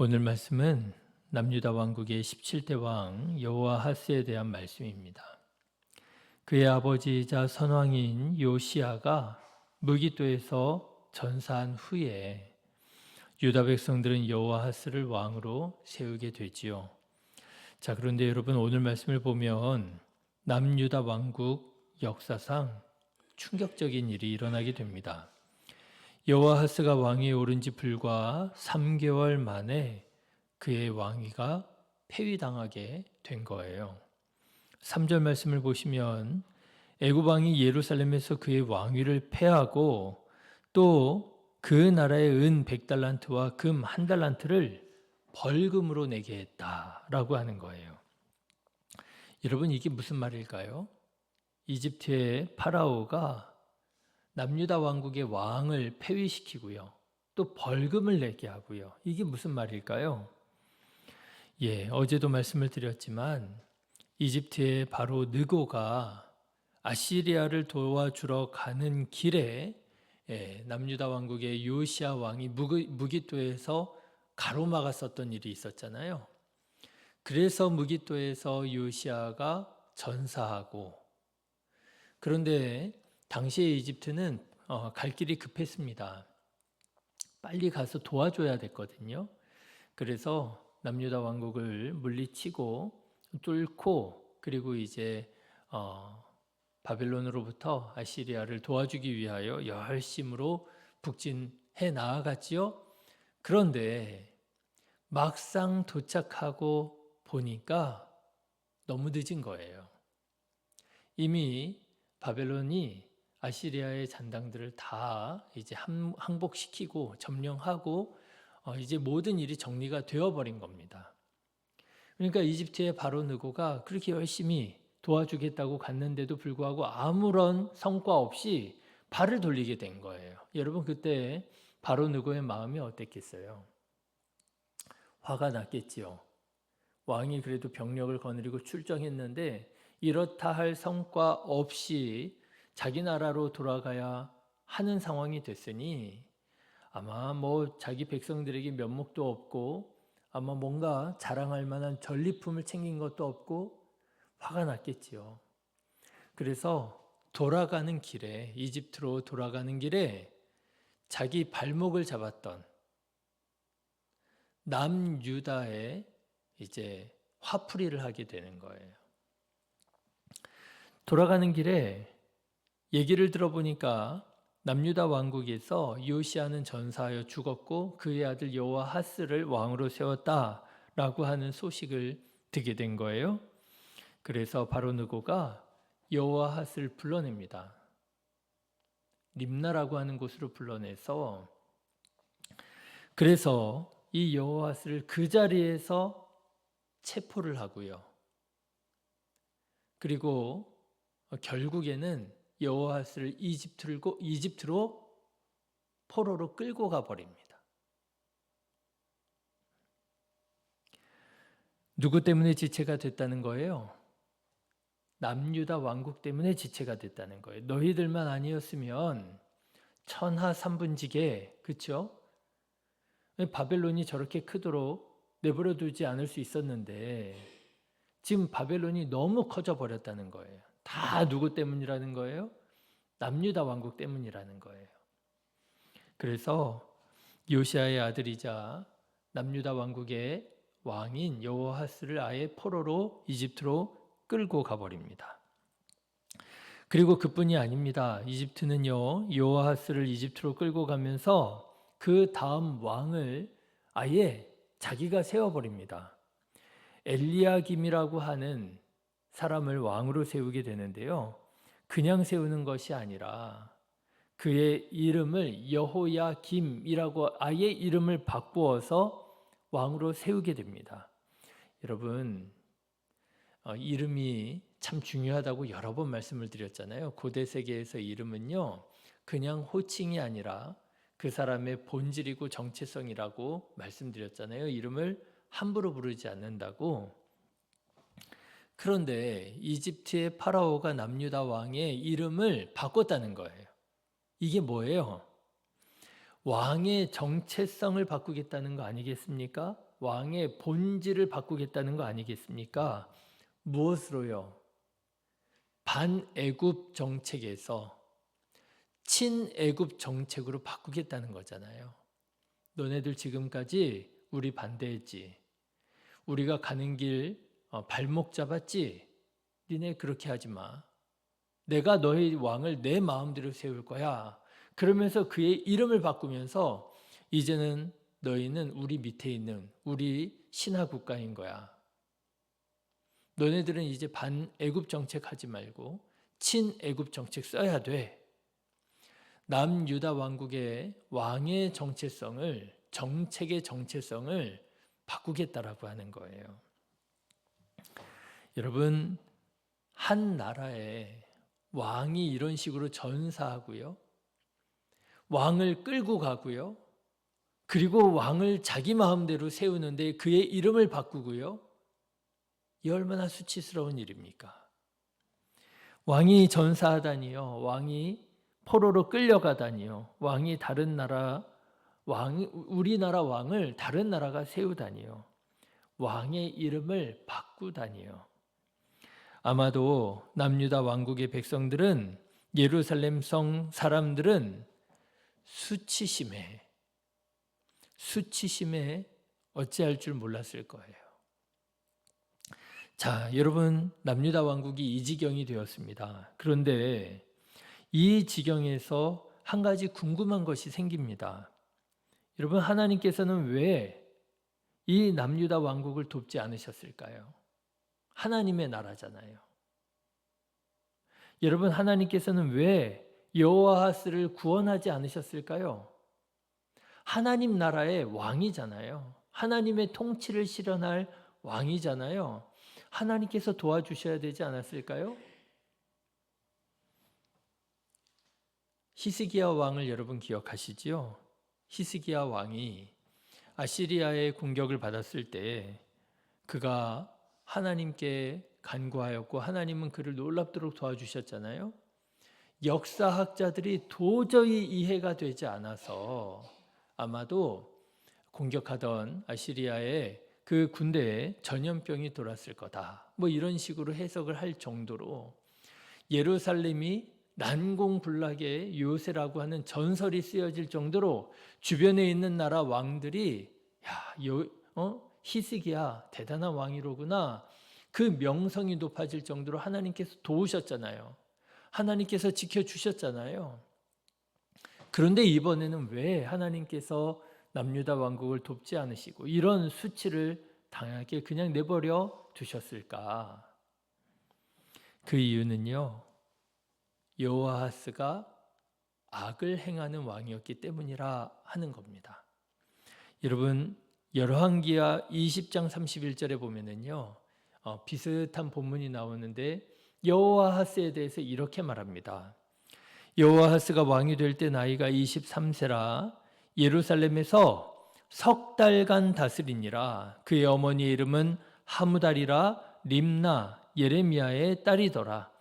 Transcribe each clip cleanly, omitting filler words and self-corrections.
오늘 말씀은 남유다 왕국의 17대 왕 여호아하스에 대한 말씀입니다. 그의 아버지이자 선왕인 요시야가 무기또에서 전사한 후에 유다 백성들은 여호아하스를 왕으로 세우게 되지요. 자, 그런데 여러분 오늘 말씀을 보면 남유다 왕국 역사상 충격적인 일이 일어나게 됩니다. 여호아하스가 왕위에 오른 지 불과 3개월 만에 그의 왕위가 폐위당하게 된 거예요. 3절 말씀을 보시면 애굽 왕이 예루살렘에서 그의 왕위를 폐하고 또 그 나라의 은 100달란트와 금 1달란트를 벌금으로 내게 했다라고 하는 거예요. 여러분 이게 무슨 말일까요? 이집트의 파라오가 남유다 왕국의 왕을 폐위시키고요. 또 벌금을 내게 하고요. 이게 무슨 말일까요? 어제도 말씀을 드렸지만 이집트의 바로 느고가 아시리아를 도와주러 가는 길에 남유다 왕국의 요시야 왕이 무기또에서 가로막았었던 일이 있었잖아요. 그래서 무기또에서 요시야가 전사하고, 그런데 당시의 이집트는 갈 길이 급했습니다. 빨리 가서 도와줘야 됐거든요. 그래서 남유다 왕국을 물리치고 뚫고 그리고 이제 바벨론으로부터 아시리아를 도와주기 위하여 열심으로 북진해 나아갔지요. 그런데 막상 도착하고 보니까 너무 늦은 거예요. 이미 바벨론이 아시리아의 잔당들을 다 이제 항복시키고 점령하고 이제 모든 일이 정리가 되어버린 겁니다. 그러니까 이집트의 바로 느고가 그렇게 열심히 도와주겠다고 갔는데도 불구하고 아무런 성과 없이 발을 돌리게 된 거예요. 여러분 그때 바로 느고의 마음이 어땠겠어요? 화가 났겠지요. 왕이 그래도 병력을 거느리고 출정했는데 이렇다 할 성과 없이 자기 나라로 돌아가야 하는 상황이 됐으니 아마 자기 백성들에게 면목도 없고 아마 뭔가 자랑할 만한 전리품을 챙긴 것도 없고 화가 났겠지요. 그래서 이집트로 돌아가는 길에 자기 발목을 잡았던 남유다에 이제 화풀이를 하게 되는 거예요. 돌아가는 길에 얘기를 들어보니까 남유다 왕국에서 요시야는 전사하여 죽었고 그의 아들 여호아하스를 왕으로 세웠다라고 하는 소식을 듣게 된 거예요. 그래서 바로 느고가 여호아하스를 불러냅니다. 림나라고 하는 곳으로 불러내서 그래서 이 여호아하스를 그 자리에서 체포를 하고요. 그리고 결국에는 여호아하스를 이집트로 포로로 끌고 가버립니다. 누구 때문에 지체가 됐다는 거예요? 남유다 왕국 때문에 지체가 됐다는 거예요. 너희들만 아니었으면 천하 삼분지계, 그렇죠? 바벨론이 저렇게 크도록 내버려 두지 않을 수 있었는데 지금 바벨론이 너무 커져 버렸다는 거예요. 다 누구 때문이라는 거예요? 남유다 왕국 때문이라는 거예요. 그래서 요시야의 아들이자 남유다 왕국의 왕인 여호아하스를 아예 포로로 이집트로 끌고 가버립니다. 그리고 그뿐이 아닙니다. 이집트는요, 여호아하스를 이집트로 끌고 가면서 그 다음 왕을 아예 자기가 세워버립니다. 엘리야김이라고 하는 사람을 왕으로 세우게 되는데요. 그냥 세우는 것이 아니라 그의 이름을 여호야김이라고 아예 이름을 바꾸어서 왕으로 세우게 됩니다. 여러분, 이름이 참 중요하다고 여러 번 말씀을 드렸잖아요. 고대 세계에서 이름은요, 그냥 호칭이 아니라 그 사람의 본질이고 정체성이라고 말씀드렸잖아요. 이름을 함부로 부르지 않는다고. 그런데 이집트의 파라오가 남유다 왕의 이름을 바꿨다는 거예요. 이게 뭐예요? 왕의 정체성을 바꾸겠다는 거 아니겠습니까? 왕의 본질을 바꾸겠다는 거 아니겠습니까? 무엇으로요? 반애굽 정책에서 친애굽 정책으로 바꾸겠다는 거잖아요. 너네들 지금까지 우리 반대했지. 우리가 가는 길 발목 잡았지. 니네 그렇게 하지 마. 내가 너희 왕을 내 마음대로 세울 거야. 그러면서 그의 이름을 바꾸면서 이제는 너희는 우리 밑에 있는 우리 신하 국가인 거야. 너네들은 이제 반애굽 정책 하지 말고 친애굽 정책 써야 돼. 남유다 왕국의 왕의 정체성을, 정책의 정체성을 바꾸겠다라고 하는 거예요. 여러분, 한 나라에 왕이 이런 식으로 전사하고요. 왕을 끌고 가고요. 그리고 왕을 자기 마음대로 세우는데 그의 이름을 바꾸고요. 이 얼마나 수치스러운 일입니까? 왕이 전사하다니요. 왕이 포로로 끌려가다니요. 왕이 다른 나라 우리나라 왕을 다른 나라가 세우다니요. 왕의 이름을 바꾸다니요. 아마도 남유다 왕국의 백성들은, 예루살렘 성 사람들은 수치심에 어찌할 줄 몰랐을 거예요. 자, 여러분, 남유다 왕국이 이 지경이 되었습니다. 그런데 이 지경에서 한 가지 궁금한 것이 생깁니다. 여러분, 하나님께서는 왜 이 남유다 왕국을 돕지 않으셨을까요? 하나님의 나라잖아요. 여러분, 하나님께서는 왜 여호아하스를 구원하지 않으셨을까요? 하나님 나라의 왕이잖아요. 하나님의 통치를 실현할 왕이잖아요. 하나님께서 도와주셔야 되지 않았을까요? 히스기야 왕을 여러분 기억하시지요? 히스기야 왕이 아시리아의 공격을 받았을 때 그가 하나님께 간구하였고 하나님은 그를 놀랍도록 도와주셨잖아요. 역사학자들이 도저히 이해가 되지 않아서 아마도 공격하던 아시리아의 그 군대에 전염병이 돌았을 거다. 뭐 이런 식으로 해석을 할 정도로 예루살렘이 난공불락의 요새라고 하는 전설이 쓰여질 정도로 주변에 있는 나라 왕들이 히스기야 대단한 왕이로구나. 그 명성이 높아질 정도로 하나님께서 도우셨잖아요. 하나님께서 지켜주셨잖아요. 그런데 이번에는 왜 하나님께서 남유다 왕국을 돕지 않으시고 이런 수치를 당하게 그냥 내버려 두셨을까? 그 이유는요, 여호아하스가 악을 행하는 왕이었기 때문이라 하는 겁니다. 여러분, 열왕기하 20장 31절에 보면은요, 비슷한 본문이 나오는데 여호아하스에 대해서 이렇게 말합니다. 여호아하스가 왕이 될 때 나이가 23세라 예루살렘에서 석 달간 다스리니라. 그의 어머니의 이름은 하무달이라 림나 예레미야의 딸이더라.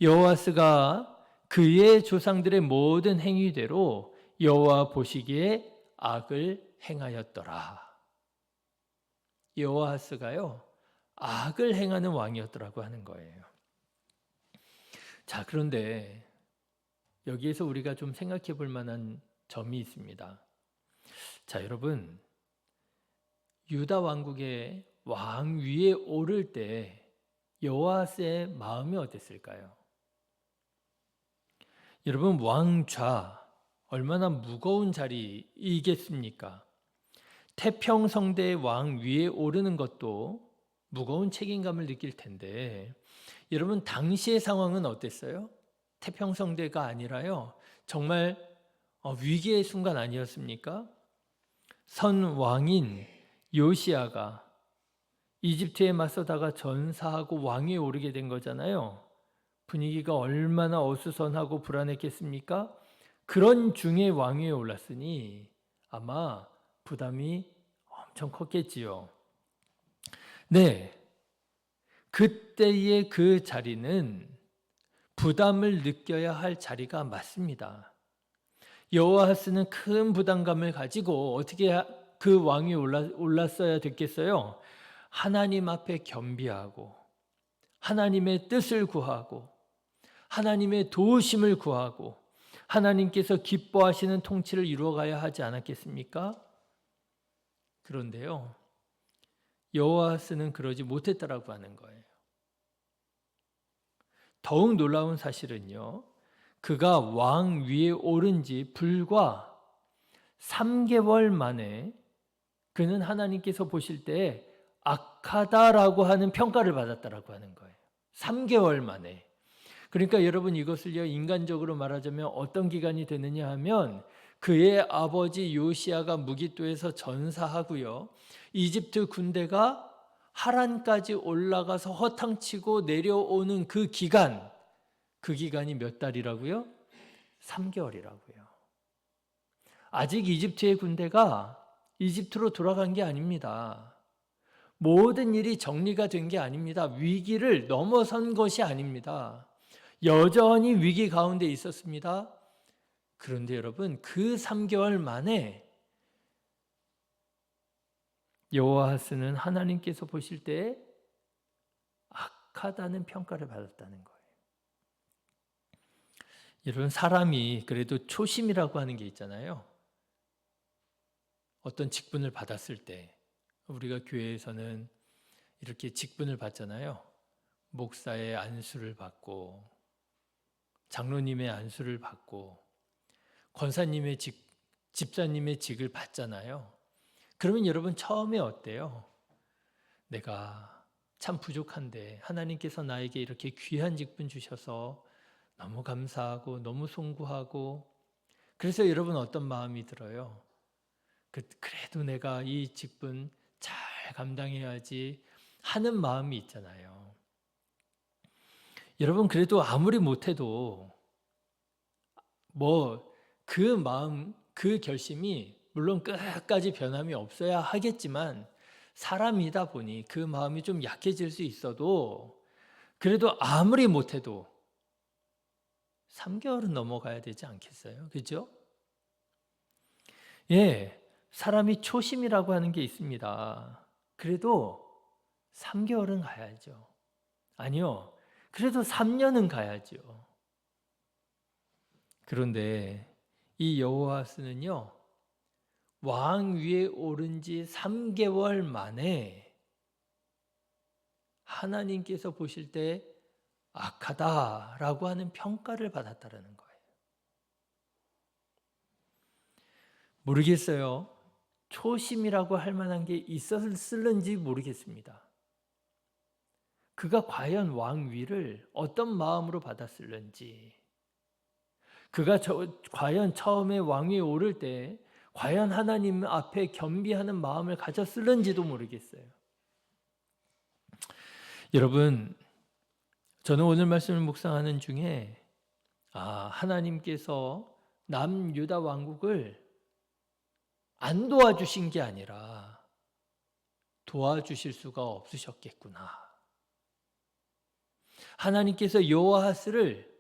여호아스가 그의 조상들의 모든 행위대로 여호와 보시기에 악을 행하였더라. 여호아스가요, 악을 행하는 왕이었더라고 하는 거예요. 자, 그런데 여기에서 우리가 좀 생각해 볼 만한 점이 있습니다. 자, 여러분, 유다 왕국의 왕 위에 오를 때 여호아스의 마음이 어땠을까요? 여러분, 왕좌 얼마나 무거운 자리이겠습니까? 태평성대의 왕 위에 오르는 것도 무거운 책임감을 느낄 텐데, 여러분, 당시의 상황은 어땠어요? 태평성대가 아니라요, 정말 위기의 순간 아니었습니까? 선 왕인 요시야가 이집트에 맞서다가 전사하고 왕위에 오르게 된 거잖아요. 분위기가 얼마나 어수선하고 불안했겠습니까? 그런 중에 왕위에 올랐으니 아마 부담이 엄청 컸겠지요. 네, 그때의 그 자리는 부담을 느껴야 할 자리가 맞습니다. 여호아하스는 큰 부담감을 가지고 어떻게 그 왕이 올랐어야 됐겠어요? 하나님 앞에 겸비하고 하나님의 뜻을 구하고 하나님의 도우심을 구하고 하나님께서 기뻐하시는 통치를 이루어가야 하지 않았겠습니까? 그런데요, 여호아하스는 그러지 못했다라고 하는 거예요. 더욱 놀라운 사실은요, 그가 왕 위에 오른 지 불과 3개월 만에 그는 하나님께서 보실 때 악하다라고 하는 평가를 받았다라고 하는 거예요. 3개월 만에. 그러니까 여러분, 이것을요, 인간적으로 말하자면 어떤 기간이 되느냐 하면 그의 아버지 요시아가 무기또에서 전사하고요, 이집트 군대가 하란까지 올라가서 허탕치고 내려오는 그 기간이 몇 달이라고요? 3개월이라고요. 아직 이집트의 군대가 이집트로 돌아간 게 아닙니다. 모든 일이 정리가 된 게 아닙니다. 위기를 넘어선 것이 아닙니다. 여전히 위기 가운데 있었습니다. 그런데 여러분, 그 3개월 만에 여호아하스는 하나님께서 보실 때 악하다는 평가를 받았다는 거예요. 여러분, 사람이 그래도 초심이라고 하는 게 있잖아요. 어떤 직분을 받았을 때 우리가 교회에서는 이렇게 직분을 받잖아요. 목사의 안수를 받고 장로님의 안수를 받고 권사님의 집사님의 직을 받잖아요. 그러면 여러분, 처음에 어때요? 내가 참 부족한데 하나님께서 나에게 이렇게 귀한 직분 주셔서 너무 감사하고 너무 송구하고, 그래서 여러분 어떤 마음이 들어요? 그래도 내가 이 직분 잘 감당해야지 하는 마음이 있잖아요. 여러분, 그래도 아무리 못해도 그 마음, 그 결심이 물론 끝까지 변함이 없어야 하겠지만 사람이다 보니 그 마음이 좀 약해질 수 있어도 그래도 아무리 못해도 3개월은 넘어가야 되지 않겠어요? 그죠? 예, 사람이 초심이라고 하는 게 있습니다. 그래도 3개월은 가야죠. 아니요, 그래도 3년은 가야죠. 그런데 이 여호아스는요, 왕 위에 오른 지 3개월 만에 하나님께서 보실 때 악하다라고 하는 평가를 받았다라는 거예요. 모르겠어요. 초심이라고 할 만한 게 있었을는지 모르겠습니다. 그가 과연 왕 위를 어떤 마음으로 받았을는지, 그가 과연 처음에 왕 위에 오를 때 과연 하나님 앞에 겸비하는 마음을 가졌을는지도 모르겠어요. 여러분, 저는 오늘 말씀을 묵상하는 중에 하나님께서 남유다 왕국을 안 도와주신 게 아니라 도와주실 수가 없으셨겠구나. 하나님께서 여호아하스를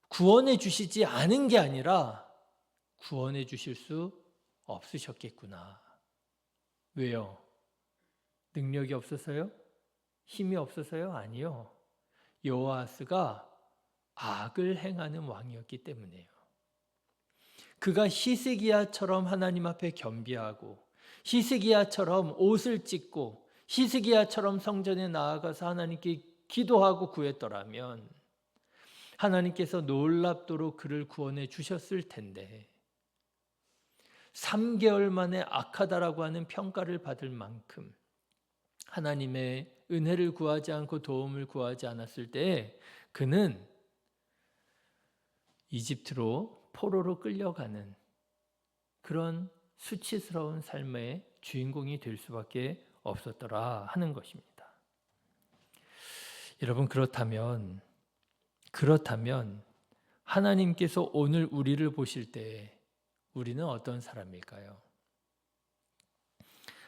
구원해 주시지 않은 게 아니라 구원해 주실 수 없으셨겠구나. 왜요? 능력이 없어서요? 힘이 없어서요? 아니요. 여호아스가 악을 행하는 왕이었기 때문이에요. 그가 히스기야처럼 하나님 앞에 겸비하고 히스기야처럼 옷을 찢고 히스기야처럼 성전에 나아가서 하나님께 기도하고 구했더라면 하나님께서 놀랍도록 그를 구원해 주셨을 텐데 3개월 만에 악하다라고 하는 평가를 받을 만큼 하나님의 은혜를 구하지 않고 도움을 구하지 않았을 때 그는 이집트로 포로로 끌려가는 그런 수치스러운 삶의 주인공이 될 수밖에 없었더라 하는 것입니다. 여러분, 그렇다면 하나님께서 오늘 우리를 보실 때 우리는 어떤 사람일까요?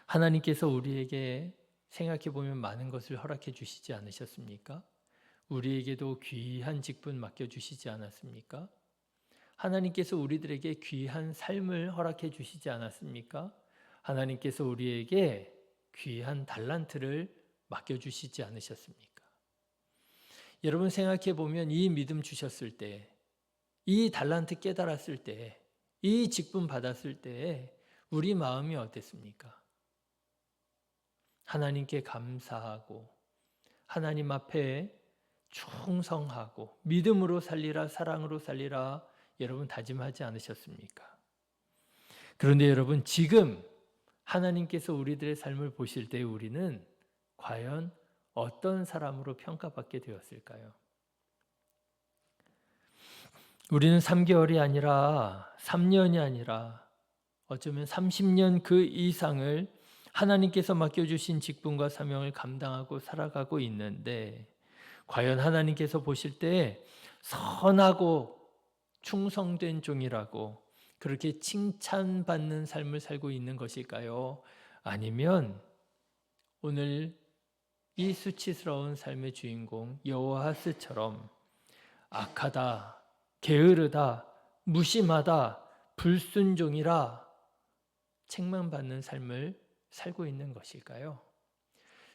하나님께서 우리에게 생각해 보면 많은 것을 허락해 주시지 않으셨습니까? 우리에게도 귀한 직분 맡겨 주시지 않았습니까? 하나님께서 우리들에게 귀한 삶을 허락해 주시지 않았습니까? 하나님께서 우리에게 귀한 달란트를 맡겨주시지 않으셨습니까? 여러분 생각해 보면 이 믿음 주셨을 때, 이 달란트 깨달았을 때, 이 직분 받았을 때 우리 마음이 어땠습니까? 하나님께 감사하고 하나님 앞에 충성하고 믿음으로 살리라, 사랑으로 살리라 여러분 다짐하지 않으셨습니까? 그런데 여러분 지금 하나님께서 우리들의 삶을 보실 때 우리는 과연 어떤 사람으로 평가받게 되었을까요? 우리는 3개월이 아니라 3년이 아니라 어쩌면 30년 그 이상을 하나님께서 맡겨주신 직분과 사명을 감당하고 살아가고 있는데 과연 하나님께서 보실 때 선하고 충성된 종이라고 그렇게 칭찬받는 삶을 살고 있는 것일까요? 아니면 오늘 이 수치스러운 삶의 주인공 여호아스처럼 악하다, 게으르다, 무심하다, 불순종이라 책망받는 삶을 살고 있는 것일까요?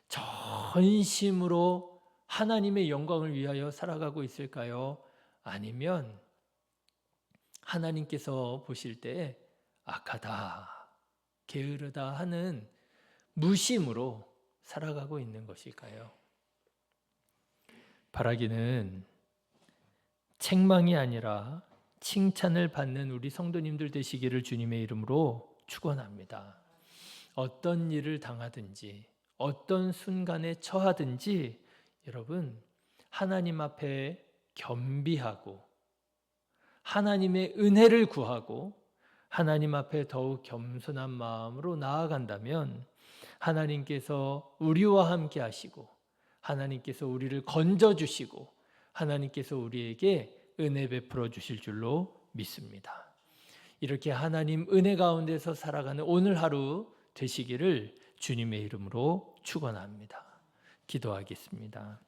전심으로 하나님의 영광을 위하여 살아가고 있을까요? 아니면 하나님께서 보실 때 악하다, 게으르다 하는 무심으로 살아가고 있는 것일까요? 바라기는 책망이 아니라 칭찬을 받는 우리 성도님들 되시기를 주님의 이름으로 축원합니다. 어떤 일을 당하든지 어떤 순간에 처하든지 여러분 하나님 앞에 겸비하고 하나님의 은혜를 구하고 하나님 앞에 더욱 겸손한 마음으로 나아간다면 하나님께서 우리와 함께 하시고 하나님께서 우리를 건져주시고 하나님께서 우리에게 은혜 베풀어 주실 줄로 믿습니다. 이렇게 하나님 은혜 가운데서 살아가는 오늘 하루 되시기를 주님의 이름으로 축원합니다. 기도하겠습니다.